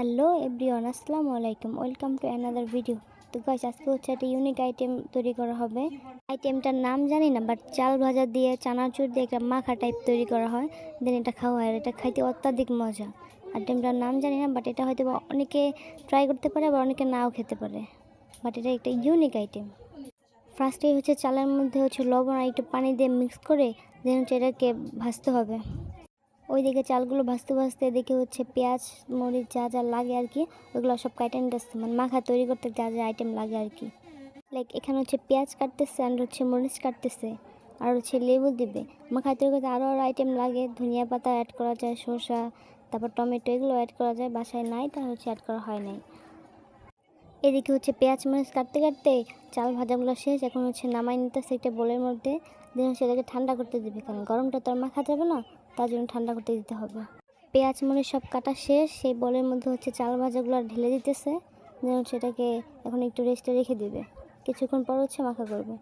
Hello everyone, আসসালামু আলাইকুম। Welcome to another video. তো গাইস, আজকে হচ্ছে একটা ইউনিক আইটেম তৈরি করা হবে। আইটেমটার নাম জানি না, বাট চাল ভাজা দিয়ে চানাচুর দিয়ে একটা মাখা টাইপ তৈরি করা হয়, দেন এটা খাওয়া হয়। আর এটা খাইতে অত্যাধিক মজা। আইটেমটার নাম জানি না, বাট এটা হয়তো অনেকে ট্রাই করতে পারে, আবার অনেকে নাও খেতে পারে, বাট এটা একটা ইউনিক আইটেম। ফার্স্টেই হচ্ছে চালের মধ্যে হচ্ছে লবণ আর একটু পানি দিয়ে মিক্স করে দেন হচ্ছে এটাকে ভাজতে হবে। ওইদিকে চালগুলো ভাজতে ভাজতে এদিকে হচ্ছে পেঁয়াজ মরিচ যা যা লাগে আর কি, ওইগুলো সব কাটে নিতেছে, মানে মাখা তৈরি করতে যা যা আইটেম লাগে আর কি। লাইক এখানে হচ্ছে পেঁয়াজ কাটতেছে আর হচ্ছে মরিচ কাটতেছে আর হচ্ছে লেবু দিবে। মাখা তৈরি করতে আরও আইটেম লাগে, ধনিয়া পাতা অ্যাড করা যায়, শসা, তারপর টমেটো, এগুলো অ্যাড করা যায়। বাসায় নাই, তা হচ্ছে অ্যাড করা হয় নাই। এদিকে হচ্ছে পেঁয়াজ মরিচ কাটতে কাটতে চাল ভাজাগুলো শেষ। এখন হচ্ছে নামাই নিতেছে একটা বোলের মধ্যে, দেন সেটাকে ঠান্ডা করতে দিবে, কারণ গরমটা তো আর মাখা যাবে না, তার জন্য ঠান্ডা করতে দিতে হবে। পেঁয়াজ মরিচ সব কাটা শেষ, সেই বোলের মধ্যে হচ্ছে চাল ভাজাগুলো ঢেলে দিতেছে, দেন সেটাকে এখন একটু রেস্টে রেখে দিবে। কিছুক্ষণ পর হচ্ছে মাখা করবে।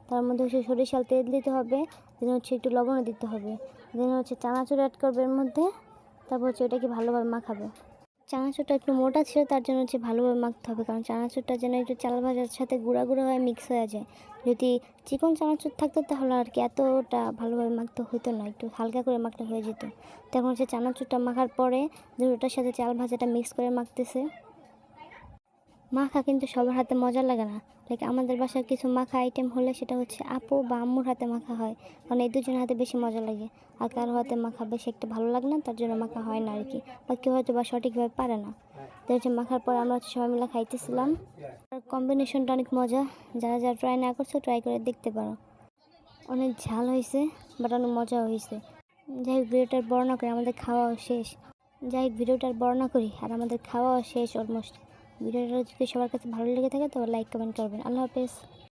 তার মধ্যে হচ্ছে সরিষার তেল দিতে হবে, দেন হচ্ছে একটু লবণও দিতে হবে, দেন হচ্ছে চানাচুর অ্যাড করবে এর মধ্যে। তারপর হচ্ছে ওটাকে ভালোভাবে মাখাবে। চানাচুরটা একটু মোটা ছিল, তার জন্য হচ্ছে ভালোভাবে মাখতে হবে, কারণ চানাচুরটা যেন একটু চাল ভাজার সাথে গুঁড়া গুঁড়া হয়ে মিক্স হয়ে যায়। যদি চিকন চানাচুর থাকতো তাহলে আর কি এতটা ভালোভাবে মাখতে হতো না, একটু হালকা করে মাখলে হয়ে যেত। তখন হচ্ছে চানাচুরটা মাখার পরে ওটার সাথে চাল ভাজাটা মিক্স করে মাখতেছে। মাখা কিন্তু সবার হাতে মজা লাগে না। লাইক আমাদের বাসার কিছু মাখা আইটেম হলে সেটা হচ্ছে আপু বা আম্মুর হাতে মাখা হয়, কারণ এই দুজনের হাতে বেশি মজা লাগে। আর কারো হাতে মাখা বেশি একটা ভালো লাগে না, তার জন্য মাখা হয় না আর কি, বা কেউ হয়তো বা সঠিকভাবে পারে না। তো হচ্ছে মাখার পর আমরা হচ্ছে সবাই মিলে খাইতেছিলাম। আর কম্বিনেশনটা অনেক মজা, যারা যারা ট্রাই না করছো ট্রাই করে দেখতে পারো। অনেক ঝাল হয়েছে, বাট অনেক মজা হয়েছে। যাই হোক, ভিডিওটার বর্ণনা করি, আমাদের খাওয়াও শেষ। যাই হোক, ভিডিওটার বর্ণনা করি, আর আমাদের খাওয়াও শেষ অলমোস্ট। ভিডিওটা যদি সবার কাছে ভালো লেগে থাকে তবে লাইক কমেন্ট করবেন। আল্লাহ হাফেজ।